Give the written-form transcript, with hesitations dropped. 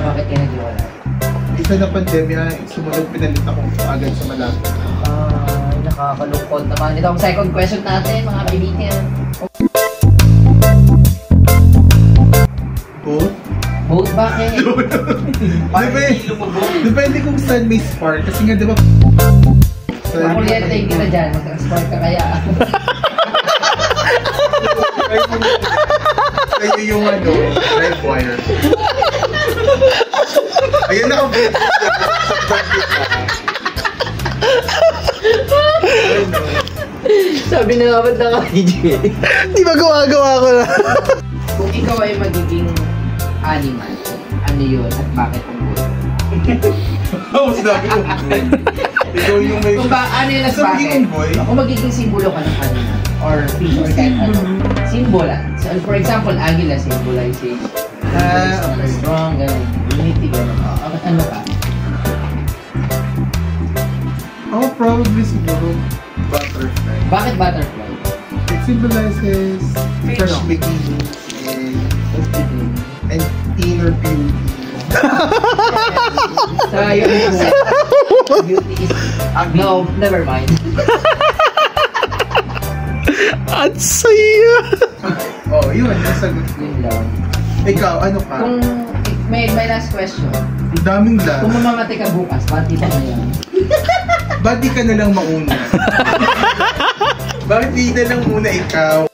Bakit kayo naghiwalay? Isa na pandemya, sumunod pinalit ako agad sa malapit. Nakakalungkot naman. Ito ang second question natin, mga kaibigan. Both? Both bakit? Depende kung saan may spark. Kasi nga diba... Makuryente yung kita dyan. Mag-transport ka kaya. Kayo yung ano, live wire. Ayun na ako. Sabi na nga ba't naka-DJ? Di ba gawa-gawa ko na? Kung ikaw ay magiging animal, ano yun at bakit unggoy? Oo, sinabi ko. Ikaw yung may... Kung ba, ano yun at bakit? Kung magiging simbolo ka ng animal or fish or kahit ano. Simbola. So, for example, agila symbolizes strong, gano'n. Unity, gano'n. Ano ka? Ako probably siguro butterfly. Bakit butterfly? It symbolizes fresh beginnings and inner beauty. So, yun beauty is... No, never mind. At saya! Oh, yun. Nasagot ko. Yun lang. Ikaw, ano ka? Kung may last question. Ang daming lang. Kung mamamati ka bukas, ba't di pa na yan? Ba't di ka na lang mauna? Bakit di na lang muna ikaw?